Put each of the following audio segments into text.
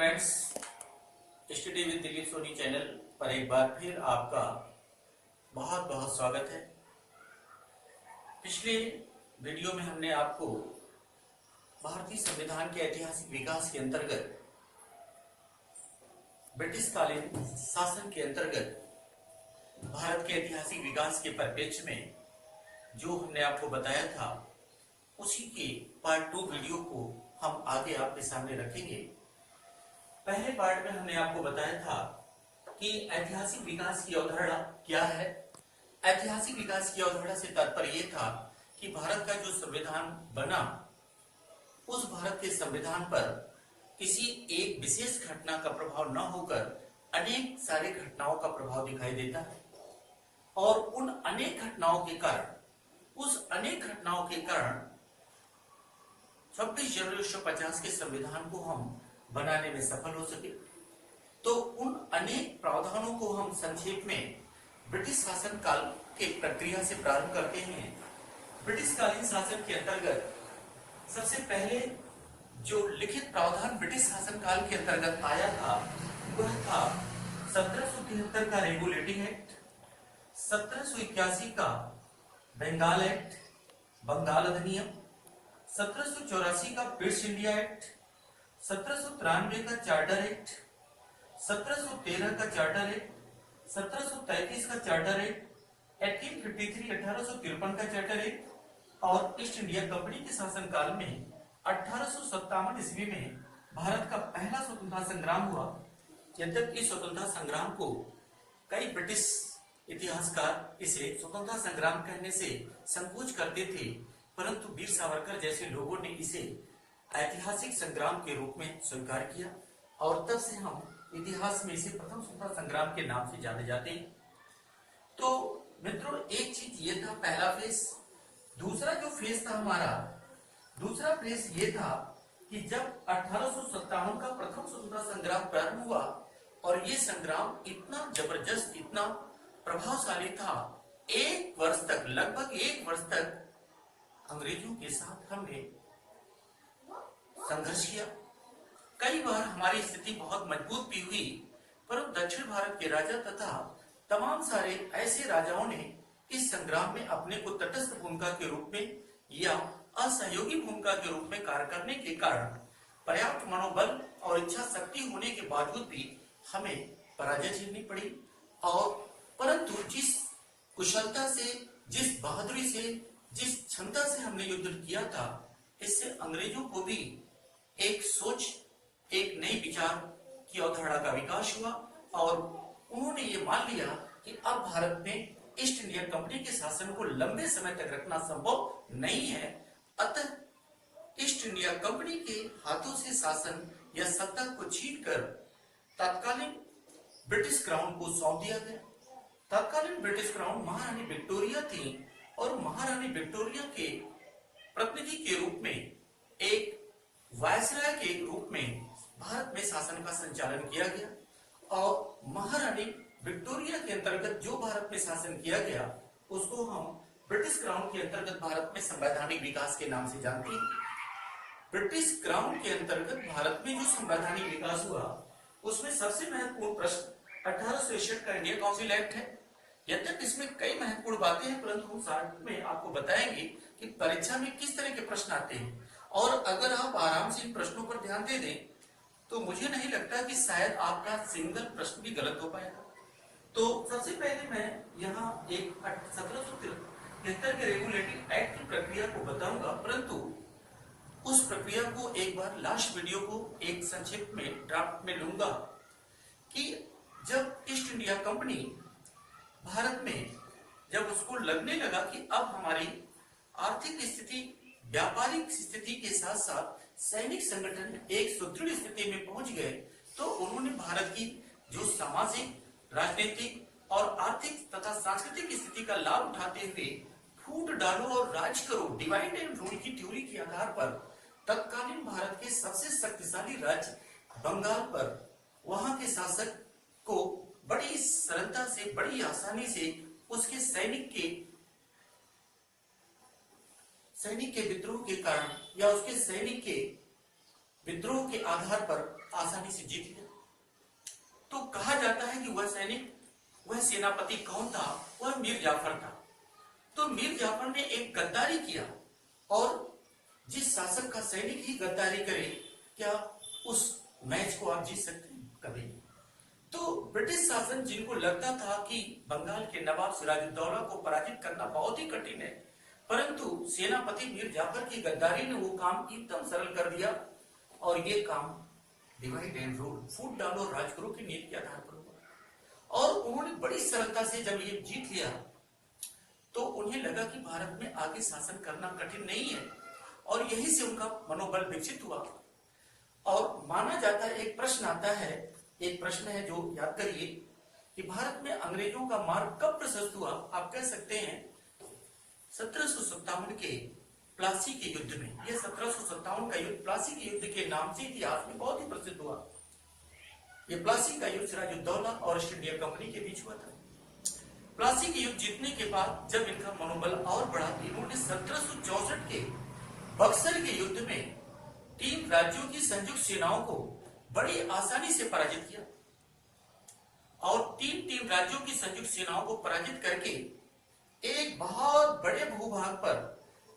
Friends, study with Dilip Soni channel पर एक बार फिर आपका बहुत बहुत स्वागत है। पिछले वीडियो में हमने आपको भारतीय संविधान के ऐतिहासिक विकास के अंतर्गत ब्रिटिशकालीन शासन के अंतर्गत भारत के ऐतिहासिक विकास के परिप्रेक्ष्य में जो हमने आपको बताया था उसी के पार्ट 2 वीडियो को हम आगे आपके सामने रखेंगे। पहले पार्ट में हमने आपको बताया था कि ऐतिहासिक विकास की अवधारणा क्या है। ऐतिहासिक विकास की अवधारणा से तात्पर्य यह था कि भारत का जो संविधान बना उस भारत के संविधान पर किसी एक विशेष घटना का प्रभाव न होकर अनेक सारे घटनाओं का प्रभाव दिखाई देता है और उन अनेक घटनाओं के कारण 26 जनवरी 1950 के संविधान को हम बनाने में सफल हो सके। तो उन अनेक प्रावधानों को हम संक्षेप में ब्रिटिश शासन काल के प्रक्रिया से प्रारंभ करते हैं। ब्रिटिशकालीन शासन के अंतर्गत सबसे पहले जो लिखित प्रावधान ब्रिटिश शासन काल के अंतर्गत आया था वह था 1773 का रेगुलेटिंग एक्ट, 1781 का बंगाल एक्ट, बंगाल अधिनियम, 1784 का ब्रिटिश इंडिया एक्ट, 1793 का चार्टर एक्ट, 1713 का चार्टर एक्ट, 1733 का चार्टर एक्ट, 1853 का चार्टर एक्ट और ईस्ट इंडिया कंपनी के शासनकाल में 1857 ईस्वी में भारत का पहला स्वतंत्रता संग्राम हुआ। यद्यपि स्वतंत्रता संग्राम को कई ब्रिटिश इतिहासकार इसे स्वतंत्रता संग्राम कहने से संकोच करते थे, परंतु वीर सावरकर जैसे लोगों ने इसे ऐतिहासिक संग्राम के रूप में स्वीकार किया और तब से हम इतिहास में इसे प्रथम स्वतंत्रता संग्राम के नाम से जाने जाते हैं। तो मित्रों, एक चीज ये था पहला फेज। दूसरा जो फेज था हमारा, दूसरा फेज ये था कि जब 1857 का प्रथम स्वतंत्रता संग्राम प्रारंभ हुआ और ये संग्राम इतना जबरदस्त, इतना प्रभावशाली था, लगभग एक वर्ष तक अंग्रेजों के साथ हमने संघर्ष किया। कई बार हमारी स्थिति बहुत मजबूत भी हुई, परंतु दक्षिण भारत के राजा तथा तमाम सारे ऐसे राजाओं ने इस संग्राम में अपने को तटस्थ भूमिका के रूप में या असहयोगी भूमिका के रूप में कार्य करने के कारण पर्याप्त मनोबल और इच्छा शक्ति होने के बावजूद भी हमें पराजय झेलनी पड़ी। और परंतु जिस कुशलता से, जिस बहादुरी से, जिस क्षमता से हमने युद्ध किया था, इससे अंग्रेजों को भी एक सोच, एक नई विचार की अवधारणा का विकास हुआ और उन्होंने ये मान लिया कि अब भारत में ईस्ट इंडिया कंपनी के शासन को लंबे समय तक रखना संभव नहीं है। अतः ईस्ट इंडिया कंपनी के हाथों से शासन या सत्ता को छीनकर तत्कालीन ब्रिटिश क्राउन को सौंप दिया गया। तत्कालीन ब्रिटिश क्राउन महारानी विक्टोरिया थी और महारानी विक्टोरिया के प्रतिनिधि के रूप में एक वायसराय के रूप में भारत में शासन का संचालन किया गया और महारानी विक्टोरिया के अंतर्गत जो भारत में शासन किया गया उसको हम ब्रिटिश क्राउन के अंतर्गत भारत में संवैधानिक विकास के नाम से जानते हैं। ब्रिटिश क्राउन के अंतर्गत भारत में जो संवैधानिक विकास हुआ उसमें सबसे महत्वपूर्ण प्रश्न 1866 का इंडिया काउंसिल एक्ट है। यद्यपि इसमें कई महत्वपूर्ण बातें हैं, परंतु हम साथ में आपको बताएंगे कि परीक्षा में किस तरह के प्रश्न आते हैं और अगर आप आराम से इन प्रश्नों पर ध्यान दे दें तो मुझे नहीं लगता कि शायद आपका सिंगल प्रश्न भी गलत हो पाएगा। तो सबसे पहले मैं यहाँ एक 1773 के रेगुलेटिंग एक्ट की प्रक्रिया को बताऊंगा, परंतु उस प्रक्रिया को एक बार लास्ट वीडियो को एक संक्षिप्त में ड्राफ्ट में लूंगा कि जब ईस्ट इंडिया कंपनी भारत में जब उसको लगने लगा कि अब हमारी आर्थिक स्थिति, व्यापारिक स्थिति के साथ साथ सैनिक संगठन एक सुदृढ़ स्थिति में पहुंच गए, तो उन्होंने भारत की जो सामाजिक, राजनीतिक और आर्थिक तथा सांस्कृतिक स्थिति का लाभ उठाते हुए फूट डालो और राज करो, डिवाइड एंड रूल की थ्योरी के आधार पर तत्कालीन भारत के सबसे शक्तिशाली राज्य बंगाल पर वहां के शासक को बड़ी सरलता से, बड़ी आसानी से उसके सैनिक के विद्रोह के कारण या उसके सैनिक के विद्रोह के आधार पर आसानी से जीत लिया। तो कहा जाता है कि वह सैनिक, वह सेनापति कौन था? वह मीर जाफर था। तो मीर जाफर ने एक गद्दारी किया, और जिस शासक का सैनिक ही गद्दारी करे, क्या उस मैच को आप जीत सकते हैं? कभी नहीं। तो ब्रिटिश शासन, जिनको लगता था कि बंगाल के नवाब सिराजुद्दौला को पराजित करना बहुत ही कठिन है, परंतु सेनापति मीर जाफर की गद्दारी ने वो काम एकदम सरल कर दिया, और ये काम डिवाइड एंड रूल, फूट डालो राज करो की नीति के आधार पर हुआ। और उन्होंने बड़ी सरलता से जब ये जीत लिया, तो उन्हें लगा कि भारत में आगे शासन करना कठिन नहीं है, और यही से उनका मनोबल विकसित हुआ। और माना जाता है, एक प्रश्न आता है, एक प्रश्न है जो याद करिए कि भारत में अंग्रेजों का मार्ग कब प्रशस्त हुआ? आप कह सकते हैं 1757 के प्लासी के युद्ध में। यह 1757 का युद्ध प्लासी के युद्ध के नाम से इतिहास में बहुत ही प्रसिद्ध हुआ। यह प्लासी का युद्ध सिराजुद्दौला और ईस्ट इंडिया कंपनी के बीच हुआ था। प्लासी के युद्ध जीतने के बाद जब इनका मनोबल और बढ़ा, इन्होंने 1764 के बक्सर के युद्ध में 3 राज्यों की संयुक्त सेनाओं को बड़ी आसानी से पराजित किया, और 3 राज्यों की संयुक्त सेनाओं को पराजित करके एक बहुत बड़े भूभाग पर,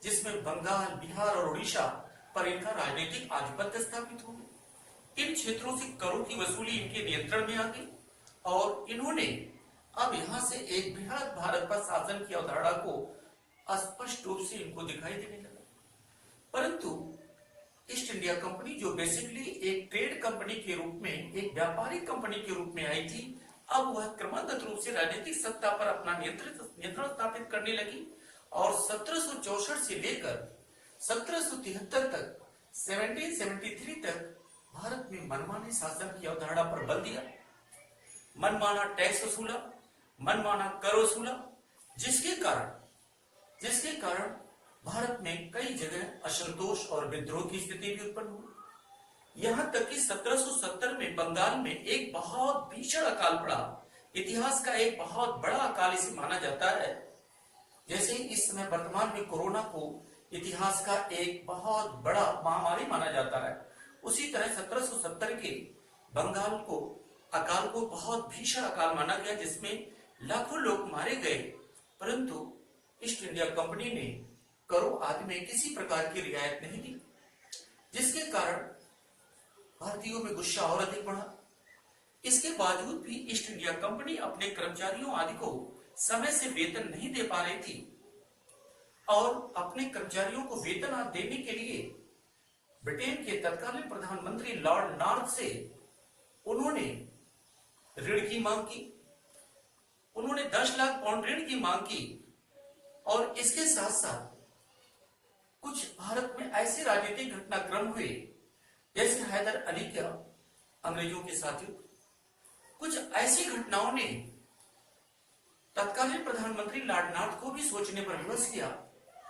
जिसमें बंगाल, बिहार और उड़ीसा पर इनका राजनीतिक आधिपत्य स्थापित हो गया। इन क्षेत्रों से करों की वसूली इनके नियंत्रण में आ गई, और इन्होंने अब यहां से एक बृहद भारत पर शासन की अवधारणा को स्पष्ट रूप से इनको दिखाई देने लगा। परंतु ईस्ट इंडिया कंपनी, जो बेसिकली एक ट्रेड कंपनी के रूप में, एक व्यापारिक कंपनी के रूप में आई थी, अब वह क्रमागत रूप से राजनीतिक सत्ता पर अपना नियंत्रण स्थापित करने लगी, और 1764 से लेकर 1773 तक, 1773 तक भारत में मनमाने शासन की अवधारणा पर बल दिया। मनमाना टैक्स वसूला, मनमाना कर वसूला, जिसके कारण भारत में कई जगह असंतोष और विद्रोह की स्थिति भी उत्पन्न हुई। यहां तक कि 1770 में बंगाल में एक बहुत भीषण अकाल पड़ा। इतिहास का एक बहुत बड़ा अकाल इसे माना जाता है। जैसे इस समय वर्तमान में कोरोना को इतिहास का एक बहुत बड़ा महामारी माना जाता है, उसी तरह 1770 के बंगाल को अकाल को बहुत भीषण अकाल माना गया, जिसमें लाखों लोग मारे गए। परंतु ईस्ट इंडिया कंपनी ने करों आदि में किसी प्रकार की रियायत नहीं दी, जिसके कारण भारतीयों में गुस्सा और अधिक बढ़ा। इसके बावजूद भी ईस्ट इंडिया कंपनी अपने कर्मचारियों आदि को समय से वेतन नहीं दे पा रही थी, और अपने कर्मचारियों को वेतन देने के लिए ब्रिटेन के तत्कालीन प्रधानमंत्री लॉर्ड नॉर्थ से उन्होंने ऋण की मांग की। उन्होंने 10 लाख पाउंड ऋण की मांग की, और इसके साथ साथ कुछ भारत में ऐसे राजनीतिक घटनाक्रम हुए, जैसे हैदर अली का अंग्रेजों के साथ युद्ध। कुछ ऐसी घटनाओं ने तत्कालीन प्रधानमंत्री लॉर्ड नॉर्थ को भी सोचने पर विवश किया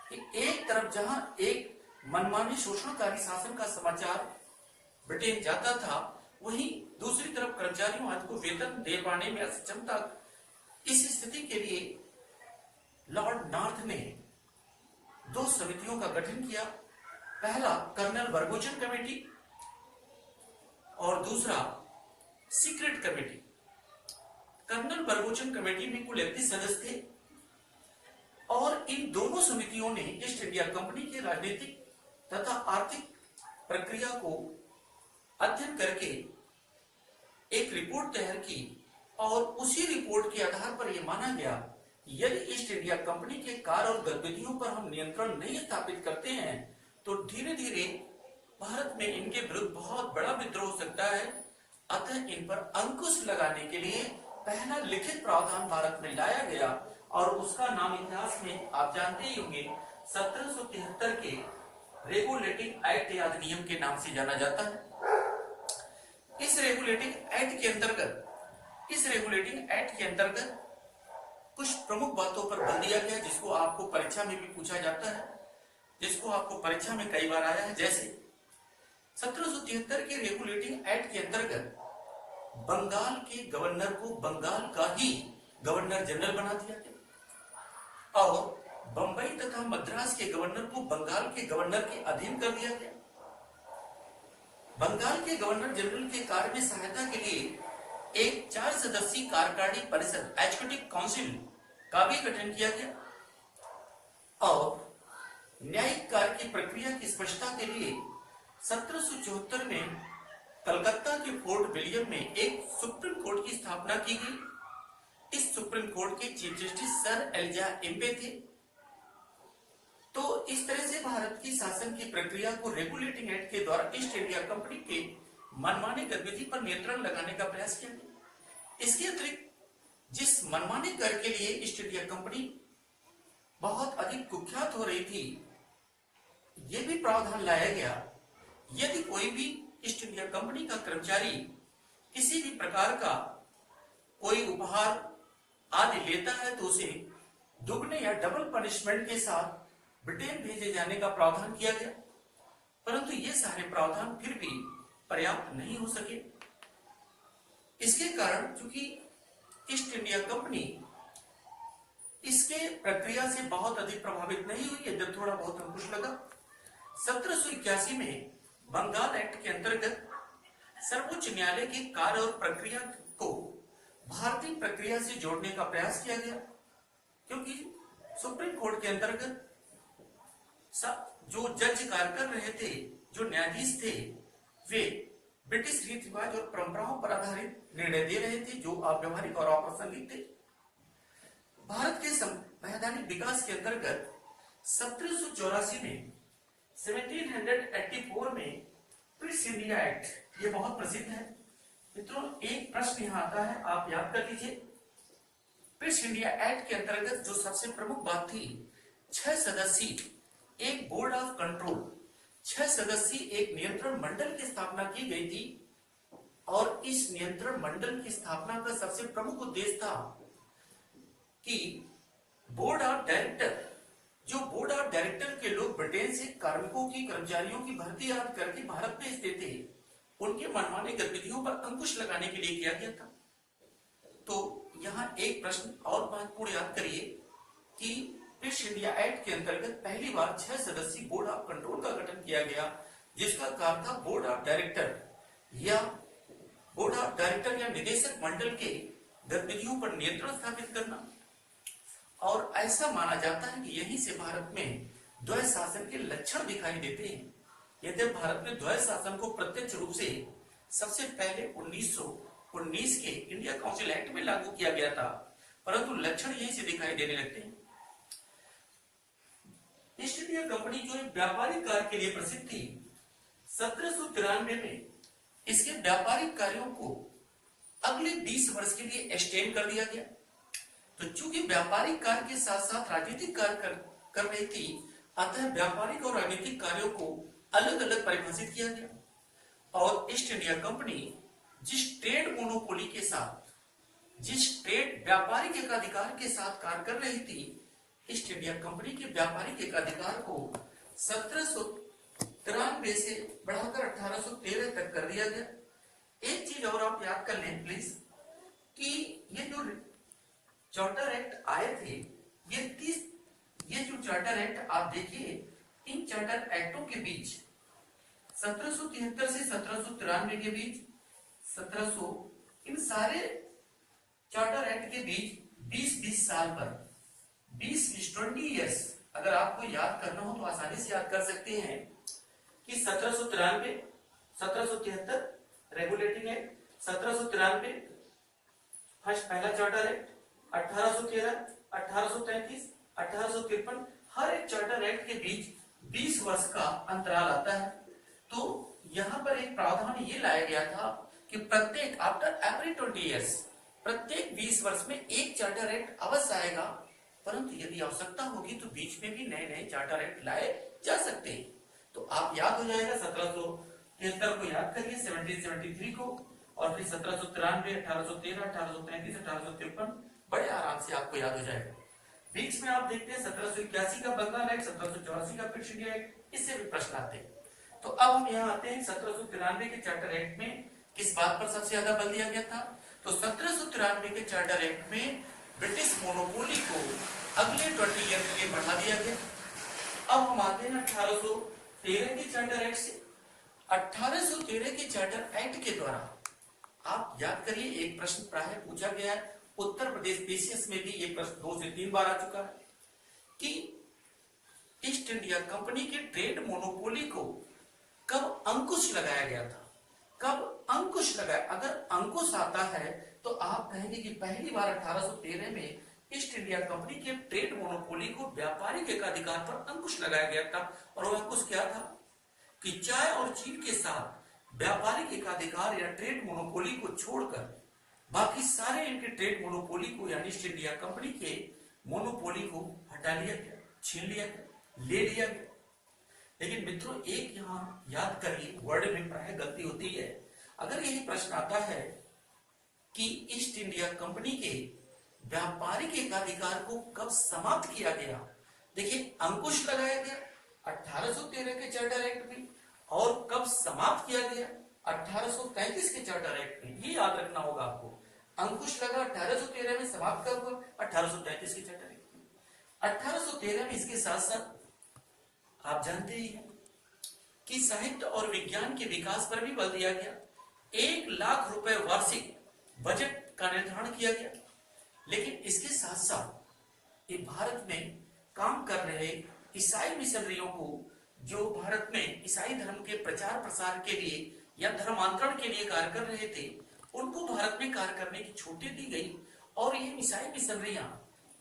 कि एक तरफ जहां एक मनमानी शोषणकारी शासन का समाचार ब्रिटेन जाता था, वहीं दूसरी तरफ कर्मचारियों आदि को वेतन दे पाने में असक्षमता। इस स्थिति के लिए लॉर्ड नॉर्थ ने 2 समितियों का गठन किया। पहला कर्नल बरगुचन कमेटी, और दूसरा सीक्रेट कमेटी। कर्नल बरगुचन कमेटी में कुल 31 सदस्य थे, और इन दोनों समितियों ने ईस्ट इंडिया कंपनी की राजनीतिक तथा आर्थिक प्रक्रिया को अध्ययन करके एक रिपोर्ट तैयार की, और उसी रिपोर्ट के आधार पर यह माना गया यदि ईस्ट इंडिया कंपनी के कार्य और गतिविधियों पर हम नियंत्रण नहीं स्थापित करते हैं, तो धीरे धीरे भारत में इनके विरुद्ध बहुत बड़ा विद्रोह हो सकता है। अतः इन पर अंकुश लगाने के लिए पहला लिखित प्रावधान भारत में लाया गया, और उसका नाम इतिहास में आप जानते ही होंगे 1773 के रेगुलेटिंग एक्ट या अधिनियम के नाम से जाना जाता है। इस रेगुलेटिंग एक्ट के अंतर्गत कुछ प्रमुख बातों पर बल दिया गया, जिसको आपको परीक्षा में भी पूछा जाता है, जिसको आपको परीक्षा में कई बार आया है। जैसे 1773 के रेगुलेटिंग एक्ट के अंतर्गत बंगाल के गवर्नर को बंगाल का ही गवर्नर जनरल बना दिया गया, और बंबई तथा मद्रास के गवर्नर को बंगाल के गवर्नर के अधीन कर दिया गया। बंगाल के गवर्नर जनरल के कार्य में सहायता के लिए एक 4 सदस्यीय कार्यकारिणी परिषद एग्जीक्यूटिव काउंसिल का भी गठन किया गया और न्यायिक कार्य की प्रक्रिया की स्पष्टता के लिए 1774 में कलकत्ता के फोर्ट विलियम में एक सुप्रीम कोर्ट की स्थापना की गई। इस सुप्रीम कोर्ट के चीफ जस्टिस सर एलिजा इम्बे थे। तो इस तरह से भारत की शासन की प्रक्रिया को रेगुलेटिंग एक्ट के द्वारा ईस्ट इंडिया कंपनी के मनमानी गतिविधि पर नियंत्रण लगाने का प्रयास किया गया। इसके अतिरिक्त जिस मनमानी कर के लिए ईस्ट इंडिया कंपनी बहुत अधिक कुख्यात हो रही थी, यह भी प्रावधान लाया गया, यदि कोई भी ईस्ट इंडिया कंपनी का कर्मचारी किसी भी प्रकार का कोई उपहार आदि लेता है तो उसे दुगने या डबल पनिशमेंट के साथ ब्रिटेन भेजे जाने का प्रावधान किया गया। परंतु ये सारे प्रावधान फिर भी पर्याप्त नहीं हो सके। इसके कारण चूंकि ईस्ट इंडिया कंपनी इसके प्रक्रिया से बहुत अधिक प्रभावित नहीं हुई है, जब थोड़ा बहुत अंकुश लगा। 1781 में बंगाल एक्ट के अंतर्गत सर्वोच्च न्यायालय के कार्य और प्रक्रिया को भारतीय प्रक्रिया से जोड़ने का प्रयास किया गया, क्योंकि सुप्रीम कोर्ट के अंतर्गत जो जज कार्य कर रहे थे, जो न्यायाधीश थे, वे ब्रिटिश रीति रिवाज और परंपराओं पर आधारित निर्णय दे रहे थे, जो अव्यवहारिक और अप्रासंगिक थे। भारत के संवैधानिक विकास के अंतर्गत 1784 में 1784 में प्रिंस इंडिया एक्ट, ये बहुत प्रसिद्ध है मित्रों। एक प्रश्न यहाँ आता है, आप याद कर लीजिए। प्रिंस इंडिया एक्ट के अंतर्गत जो सबसे प्रमुख बात थी, 6 सदस्यीय एक बोर्ड ऑफ कंट्रोल, 6 सदस्यीय एक नियंत्रण मंडल की स्थापना की गई थी। और इस नियंत्रण मंडल की स्थापना का सबसे प्रमुख उद्देश्य था कि बोर्ड ऑफ डायरेक्टर, जो बोर्ड ऑफ डायरेक्टर के लोग ब्रिटेन से कार्मिकों की, कर्मचारियों की भर्ती याद करके भारत में भेजते थे, उनके मनमानी गतिविधियों पर अंकुश लगाने के लिए किया गया था। तो यहाँ एक प्रश्न और महत्वपूर्ण याद करिए कि ईस्ट इंडिया एक्ट के अंतर्गत पहली बार 6 सदस्यीय बोर्ड ऑफ कंट्रोल का गठन किया गया, जिसका कार्य था बोर्ड ऑफ डायरेक्टर या निदेशक मंडल के गतिविधियों पर नियंत्रण स्थापित करना। और ऐसा माना जाता है कि यहीं से भारत में द्वैध शासन के लक्षण दिखाई देते हैं। यद्यपि भारत में द्वैध शासन को प्रत्यक्ष रूप से सबसे पहले 1919 के इंडिया काउंसिल एक्ट में लागू किया गया था, परंतु लक्षण यहीं से दिखाई देने लगते हैं। ईस्ट इंडिया कंपनी जो एक व्यापारिक कार्य के लिए प्रसिद्ध थी, 1793 में इसके व्यापारिक कार्यों को अगले 20 वर्ष के लिए एक्सटेंड कर दिया गया। तो चूंकि व्यापारिक कार्य के साथ साथ राजनीतिक कार्य कर रही थी, अतः व्यापारिक और राजनीतिक कार्यों को अलग अलग परिभाषित किया गया। और ईस्ट इंडिया कंपनी जिस ट्रेड मोनोपोली के साथ, जिस ट्रेड व्यापारिक एकाधिकार के साथ कार्य कर रही थी, ईस्ट इंडिया कंपनी के व्यापारिक एकाधिकार को 1793 से बढ़ाकर 1813 तक कर दिया गया। एक चीज और आप याद कर लें प्लीज, कि ये जो चार्टर एक्ट आए थे, ये जो चार्टर एक्ट आप देखिए, इन चार्टर एक्टों के बीच 1773 से 1793 के बीच 1700, इन सारे चार्टर एक्ट के बीच 20-20 साल पर 20 इयर्स, अगर आपको याद करना हो तो आसानी से याद कर सकते हैं कि 1793, 1773 रेगुलेटिंग एक्ट, 1793 फर्स्ट पहला चार्टर एक्ट, 1813, 1833, 1853, हर एक चार्टर एक्ट के बीच 20 वर्ष का अंतराल आता है। तो यहाँ पर एक प्रावधान ये लाया गया था कि प्रत्येक आफ्टर एवरी 20 इयर्स, प्रत्येक 20 वर्ष में एक चार्टर एक्ट अवश्य आएगा, परंतु यदि आवश्यकता होगी तो बीच में भी नए नए चार्टर एक्ट लाए जा सकते हैं। तो आप याद हो जाएगा 1773 को याद करिए, 1773 को, और फिर 1793, 1813, 1833, 1853 बड़े आराम से आपको याद हो जाएगा। बीच में आप देखते हैं 1781 का बंगाल एक्ट, 1784 का प्रिंस इंडिया एक्ट, इससे भी प्रश्न आते हैं। तो अब हम यहाँ आते हैं 1793 के चार्टर एक्ट में किस बात पर सबसे ज्यादा बल दिया गया था। तो 1793 के चार्टर एक्ट में ब्रिटिश मोनोपोली को अगले 20 ईयर के लिए बढ़ा दिया गया। अब हम आते हैं 1813 के चार्टर एक्ट से। 1813 के चार्टर एक्ट के द्वारा, आप याद करिए, एक प्रश्न प्राय पूछा गया है, उत्तर प्रदेश पीसीएस में भी ये प्रश्न 2 से 3 बार आ चुका है कि ईस्ट इंडिया कंपनी के ट्रेड मोनोपोली को कब अंकुश लगाया गया था। कब अंकुश लगाया, अगर अंकुश आता है तो आप कहेंगे कि पहली बार 1813 में ईस्ट इंडिया कंपनी के ट्रेड मोनोपोली को व्यापारिक एकाधिकार पर अंकुश लगाया गया था। और वो अंकुश क्या था कि चाय और चीन के साथ व्यापारिक एकाधिकार या ट्रेड मोनोपोली को छोड़कर बाकी सारे इनके ट्रेड मोनोपोली को यानी ईस्ट इंडिया कंपनी के मोनोपोली को हटा लिया गया, छीन लिया गया, ले लिया गया। लेकिन मित्रों, एक यहां याद करिए, वर्ड में प्राय गलती होती है। अगर यही प्रश्न आता है कि ईस्ट इंडिया कंपनी के व्यापारिक एकाधिकार को कब समाप्त किया गया, देखिए अंकुश लगाया गया 1813 के चार्टर एक्ट में, और कब समाप्त किया गया 1833 के चार्टर एक्ट में। ये याद रखना होगा आपको। अंकुश लगा 1813 में, समाप्त कब हुआ 1833 के चार्टर एक्ट में। 1813 में इसके साथ साथ आप जानते ही हैं कि साहित्य और विज्ञान के विकास पर भी बल दिया गया। 1 लाख रुपए वार्षिक बजट का निर्धारण किया गया। लेकिन इसके साथ साथ ये भारत में काम कर रहे ईसाई मिशनरियों को, जो भारत में ईसाई धर्म के प्रचार प्रसार के लिए या धर्मांतरण के लिए कार्य कर रहे थे, उनको भारत में कार्य करने की छूटें दी गई और ये ईसाई मिशनरियां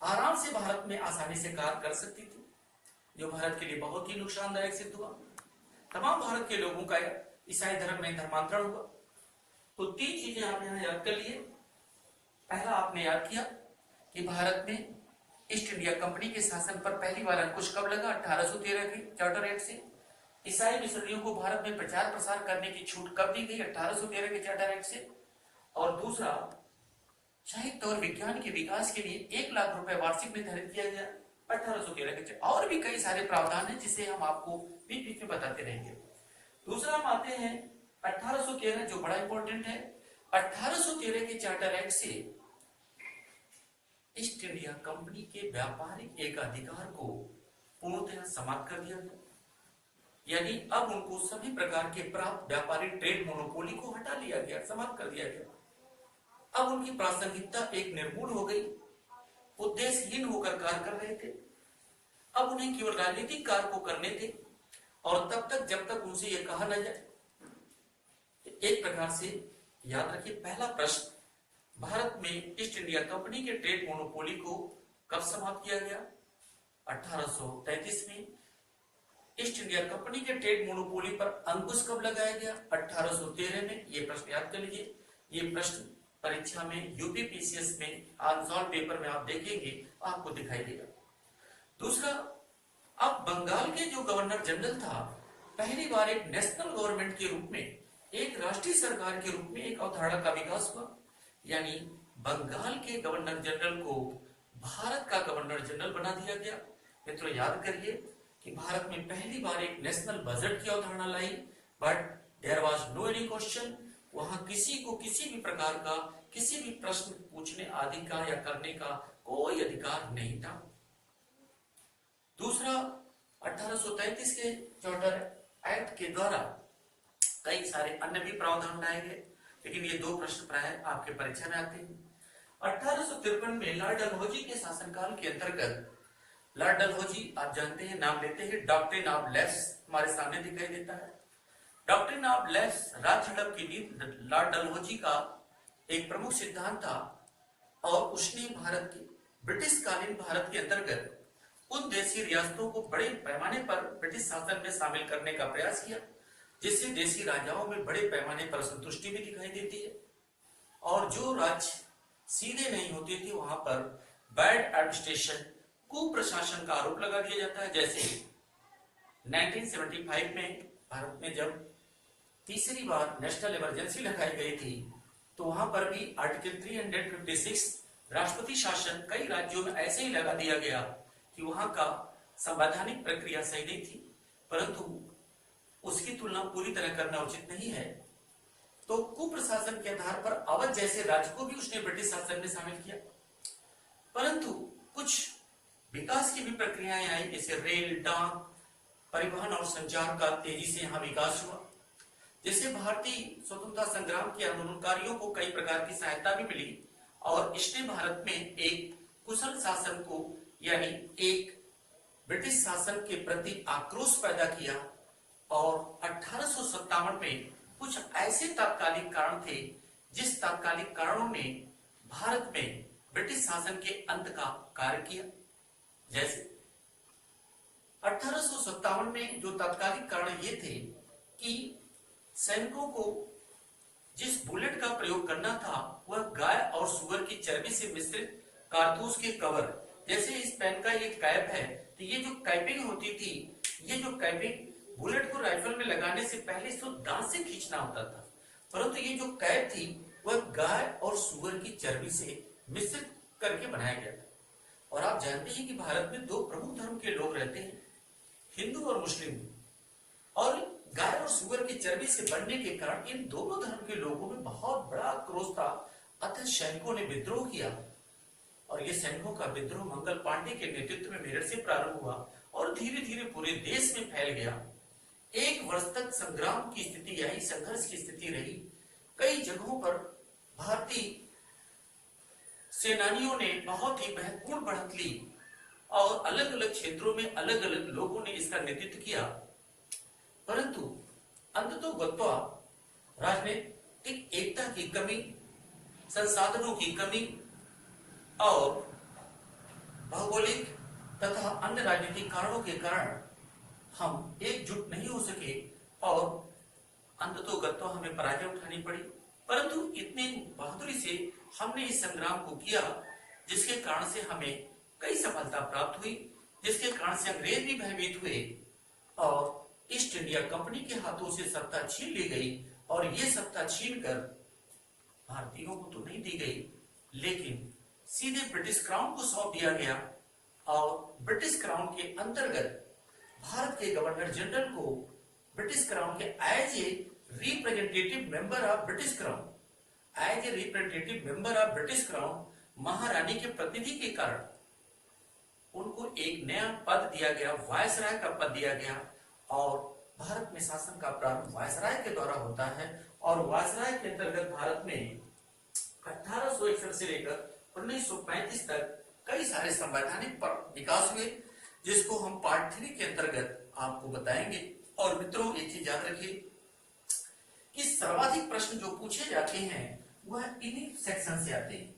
आराम से भारत में आसानी से कार्य कर सकती थी, जो भारत के लिए बहुत ही नुकसानदायक सिद्ध हुआ। तमाम भारत के लोगों का ईसाई धर्म में धर्मांतरण हुआ। तो 3 चीजें आप यहां याद कर लिए। पहला आपने याद किया कि भारत में ईस्ट इंडिया कंपनी के शासन पर पहली बार अंकुश कब लगा, 1813 के चार्टर एक्ट से। ईसाई मिशनरियों को भारत में प्रचार प्रसार करने की छूट कब दी गई, 1813 के चार्टर एक्ट से। और दूसरा, साहित्य और विज्ञान के विकास के लिए 1 लाख रुपए वार्षिक निर्धारित किया गया 1813 के। और भी कई सारे प्रावधान हैं जिसे हम आपको बीच बीच में बताते रहेंगे। दूसरा हम आते हैं 1813, जो बड़ा इंपॉर्टेंट है। 1813 के चार्टर एक्ट से ईस्ट इंडिया कंपनी के व्यापारिक एकाधिकार को पूर्णतः समाप्त कर दिया गया। यानी अब उनको सभी प्रकार के प्राप्त व्यापारिक ट्रेड मोनोपोली को हटा लिया गया, समाप्त कर दिया गया। अब उनकी प्रासंगिकता एक निर्मूल हो गई, उद्देश्यहीन होकर कार्य कर रहे थे। अब उन्हें केवल राजनीतिक कार्य को करने थे, और तब तक जब तक उनसे यह कहा न जाए। एक प्रकार से याद रखिए, पहला प्रश्न, भारत में ईस्ट इंडिया कंपनी के ट्रेड मोनोपोली को कब समाप्त किया गया, 1833 में। ईस्ट इंडिया कंपनी के ट्रेड मोनोपोली पर अंकुश कब लगाया गया, 1813 में। ये प्रश्न याद कर लीजिए। ये प्रश्न परीक्षा में यूपीपीसीएस में अनसॉल्व पेपर में आप देखेंगे, आपको दिखाई देगा। दूसरा, अब बंगाल के जो गवर्नर जनरल था, पहली बार एक नेशनल गवर्नमेंट के रूप में, एक राष्ट्रीय सरकार के रूप में एक अवधारणा का विकास हुआ। यानी बंगाल के गवर्नर जनरल को भारत का गवर्नर जनरल बना दिया गया। मित्रों, याद करिए कि भारत में पहली बार एक नेशनल बजट की अवधारणा लाई, but there was no any question. वहां किसी को किसी भी प्रकार का किसी भी प्रश्न पूछने आदि का या करने का कोई अधिकार नहीं था। दूसरा, 1833 के चार्टर एक्ट के द्वारा कई सारे अन्य भी प्रावधान लाए गए, लेकिन ये 2 प्रश्न प्राय आपके परीक्षा में आते हैं। 1853 में लॉर्ड डलहौजी के शासनकाल के अंतर्गत, लॉर्ड डलहौजी आप जानते हैं, नाम लेते हैं, डॉक्ट्रिन ऑफ लैप्स हमारे सामने दिखाई देता है। डॉक्ट्रिन ऑफ लैप्स राज्य हड़प की नीति लॉर्ड डलहौजी का एक प्रमुख सिद्धांत था, और उसने भारत के ब्रिटिश कालीन भारत के अंतर्गत उन देशी रियासतों को बड़े पैमाने पर ब्रिटिश शासन में शामिल करने का प्रयास किया, जिससे देशी राजाओं में बड़े पैमाने पर संतुष्टि भी दिखाई देती है। और जो राज्य सीधे नहीं होते थे, वहां पर बैड एडमिनिस्ट्रेशन, कुप्रशासन का आरोप लगा दिया जाता है। जैसे 1975 में भारत में जब तीसरी बार नेशनल इमरजेंसी लगाई गई थी, तो वहां पर भी आर्टिकल 356 राष्ट्रपति शासन कई राज्यों में ऐसे ही लगा दिया गया कि वहां का संवैधानिक प्रक्रिया सही नहीं थी, परंतु उसकी तुलना पूरी तरह करना उचित नहीं है। तो कुप्रशासन के आधार पर अवध जैसे राज्य को भी उसने ब्रिटिश शासन में शामिल किया, परंतु कुछ विकास की भी प्रक्रियाएं आई, जैसे रेल, डाक, परिवहन और संचार का तेजी से यहां विकास हुआ। जिससे भारतीय स्वतंत्रता संग्राम के आंदोलनकारियों को कई प्रकार की सहायता भी मिली और इसने भारत में एक कुशल शासन को यानी एक ब्रिटिश शासन के प्रति आक्रोश पैदा किया। और 1857 में कुछ ऐसे तात्कालिक कारण थे जिस तात्कालिक कारणों ने भारत में ब्रिटिश शासन के अंत का कार्य किया। जैसे 1857 में जो तात्कालिक कारण ये थे कि सैनिकों को जिस बुलेट का प्रयोग करना था वह गाय और सुअर की चर्बी से मिश्रित कारतूस के कवर, जैसे इस पेन का ये कैप है तो ये जो कैपिंग होती थी, ये जो कैपिंग बुलेट को राइफल में लगाने से पहले इसको दांत से खींचना होता था, परंतु ये जो कैप थी वह गाय और सुअर की चर्बी से मिश्रित करके बनाया गया था। और आप जानते हैं कि भारत में दो प्रमुख धर्म के लोग रहते हैं, हिंदू और मुस्लिम, और गाय और सुअर की चर्बी से बनने के कारण इन दोनों धर्म के लोगों में बहुत बड़ा आक्रोश था। अतः सैनिकों ने विद्रोह किया और ये सैनिकों का विद्रोह मंगल पांडे के नेतृत्व में मेरठ से प्रारंभ हुआ और धीरे धीरे पूरे देश में फैल गया। एक वर्ष तक संग्राम की स्थिति आई, संघर्ष की स्थिति रही। कई जगहों पर भारतीय सेनानियों ने बहुत ही महत्वपूर्ण बढ़त ली और अलग अलग क्षेत्रों में अलग अलग लोगों ने इसका नेतृत्व किया, परंतु अंततोगत्वा राजनीतिक एकता की कमी, संसाधनों की कमी और भौगोलिक तथा अन्य राजनीतिक कारणों के कारण हम एकजुट नहीं हो सके और अंततोगत्वा हमें पराजय उठानी पड़ी। परंतु इतनी बहादुरी से हमने इस संग्राम को किया जिसके कारण से हमें कई सफलता प्राप्त हुई, जिसके कारण से अंग्रेज भी भयभीत हुए और ईस्ट इंडिया कंपनी के हाथों से सत्ता छीन ली गई। और ये सत्ता छीनकर भारतीयों को तो नहीं दी गई, लेकिन सीधे ब्रिटिश क्राउन को सौंप दिया गया और ब्रिटिश क्राउन के अंतर्गत भारत के गवर्नर जनरल को ब्रिटिश क्राउन के as a representative member of British crown, as a representative member of British crown, महारानी के प्रतिनिधि के कारण उनको एक नया पद दिया गया, वायसराय का पद दिया गया। और भारत में शासन का प्रारंभ वायसराय के द्वारा होता है और वायसराय के अंतर्गत भारत में 1861 से लेकर 1935 तक कई सारे संवैधानिक विकास हुए, जिसको हम पार्ट 3 के अंतर्गत आपको बताएंगे। और मित्रों एक चीज याद रखिए कि सर्वाधिक प्रश्न जो पूछे जाते हैं वह इन्हीं सेक्शन से आते हैं।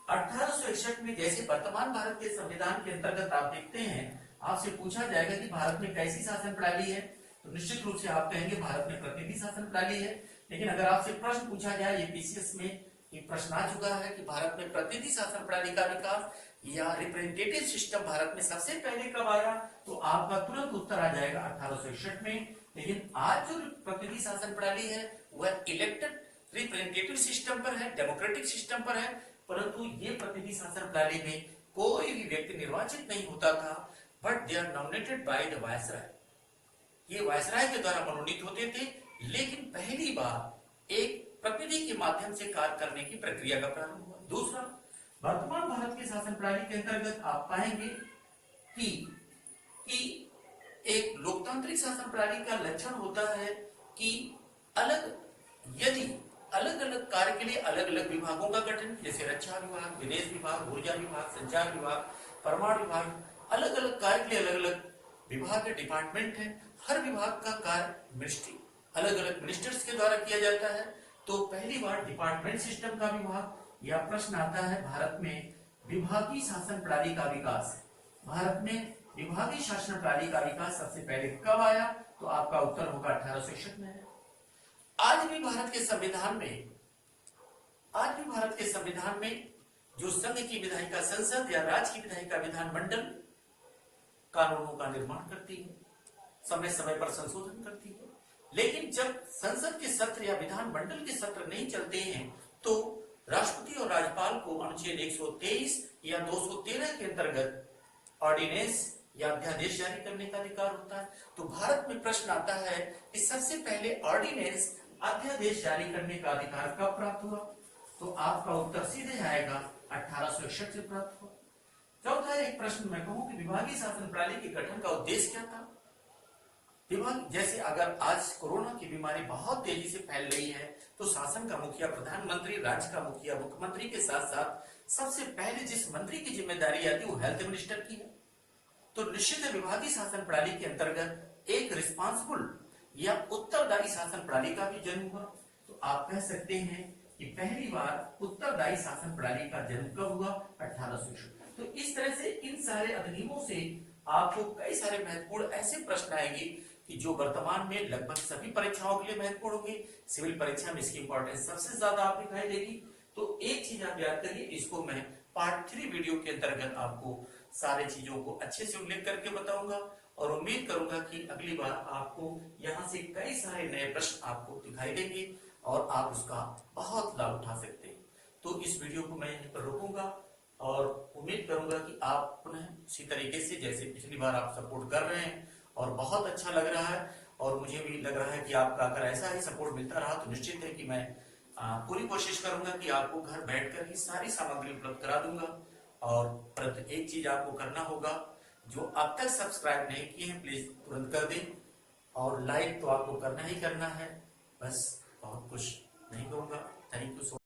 1861 में जैसे वर्तमान भारत के संविधान के अंतर्गत आप देखते हैं, आपसे पूछा जाएगा कि भारत में कैसी शासन प्रणाली है, तो निश्चित रूप से आप कहेंगे भारत में प्रतिनिधि शासन प्रणाली है। लेकिन अगर आपसे प्रश्न पूछा जाए, ये पीसीएस में एक प्रश्न आ चुका है कि भारत में प्रतिनिधि शासन प्रणाली का विकास या रिप्रेजेंटेटिव सिस्टम भारत में सबसे पहले कब आया, तो आपका तुरंत उत्तर आ जाएगा 1861 में। लेकिन आज जो प्रतिनिधि शासन प्रणाली है वह इलेक्टेड रिप्रेजेंटेटिव सिस्टम पर है, डेमोक्रेटिक सिस्टम पर है, परंतु ये प्रतिनिधि शासन प्रणाली में कोई भी व्यक्ति निर्वाचित नहीं होता था, but they are nominated by the viceroy. ये वायसराय के द्वारा मनोनीत होते थे, लेकिन पहली बार एक प्रतिनिधि के माध्यम से कार्य करने की प्रक्रिया का प्रारंभ हुआ। दूसरा, वर्तमान भारत की शासन प्रणाली के अंतर्गत आप पाएंगे कि एक लोकतांत्रिक शासन प्रणाली का लक्षण होता है कि यदि अलग अलग कार्य के लिए अलग अलग विभागों का गठन, जैसे रक्षा विभाग, विदेश विभाग, ऊर्जा विभाग, संचार विभाग, परमाणु विभाग, अलग अलग कार्य के लिए अलग अलग विभाग के डिपार्टमेंट है। हर विभाग का कार्य मिनिस्ट्री अलग अलग मिनिस्टर्स के द्वारा किया जाता है। तो पहली बार डिपार्टमेंट सिस्टम का विभाग या प्रश्न आता है भारत में विभागीय शासन प्रणाली का विकास। भारत में विभागीय शासन प्रणाली का विकास सबसे पहले कब आया, तो आपका उत्तर होगा 1861 में। आज भी भारत के संविधान में जो संघ की विधायिका संसद या राज्य की विधायिका विधानमंडल कानूनों का निर्माण करती है, समय समय पर संशोधन करती है, लेकिन जब संसद के सत्र या विधानमंडल के सत्र नहीं चलते हैं तो राष्ट्रपति और राज्यपाल को अनुच्छेद 123 या 213 के अंतर्गत ऑर्डिनेंस या अध्यादेश जारी करने का अधिकार होता है। तो भारत में प्रश्न आता है कि सबसे पहले ऑर्डिनेंस अध्यादेश जारी करने का अधिकार कब प्राप्त हुआ, तो आपका उत्तर सीधे आएगा 1861 से प्राप्त हुआ। चौथा एक प्रश्न मैं कहूं कि विभागीय शासन प्रणाली के गठन का उद्देश्य क्या था। विभाग जैसे अगर आज कोरोना की बीमारी बहुत तेजी से फैल रही है तो शासन का मुखिया, प्रधानमंत्री, राज्य का मुखिया, मुख्यमंत्री के साथ साथ सबसे पहले जिस मंत्री की जिम्मेदारी आती है वो हेल्थ मिनिस्टर की है। तो निश्चित है विभागीय शासन प्रणाली के अंतर्गत एक रिस्पांसिबल या उत्तरदायी शासन प्रणाली का भी जन्म हुआ। तो आप कह सकते हैं कि पहली बार उत्तरदायी शासन प्रणाली का जन्म कब हुआ? 1800। तो इस तरह से इन सारे अधिनियमों से आपको कई सारे महत्वपूर्ण ऐसे प्रश्न आएंगे कि जो वर्तमान में लगभग सभी परीक्षाओं के लिए महत्वपूर्ण होंगे। सिविल परीक्षा में इसकी इंपॉर्टेंस सबसे ज्यादा आप दिखाई देगी। तो एक चीज आप याद करिए, इसको मैं पार्ट 3 वीडियो के अंतर्गत आपको सारे चीजों को अच्छे से उल्लेख करके बताऊंगा और उम्मीद करूंगा कि अगली बार आपको यहाँ से कई सारे नए प्रश्न आपको दिखाई देंगे और आप उसका बहुत लाभ उठा सकते हैं। तो इस वीडियो को मैं यहीं पर रोकूंगा और उम्मीद करूंगा कि आप पुनः उसी तरीके से जैसे पिछली बार आप सपोर्ट कर रहे हैं और बहुत अच्छा लग रहा है और मुझे भी लग रहा है कि आपका अगर ऐसा ही सपोर्ट मिलता रहा तो निश्चित है कि मैं पूरी कोशिश करूंगा कि आपको घर बैठकर ही सारी सामग्री उपलब्ध करा दूंगा। और परंतु एक चीज आपको करना होगा, जो अब तक सब्सक्राइब नहीं किए हैं प्लीज तुरंत कर दें और लाइक तो आपको करना ही करना है। बस बहुत कुछ नहीं कहूंगा। Thank you so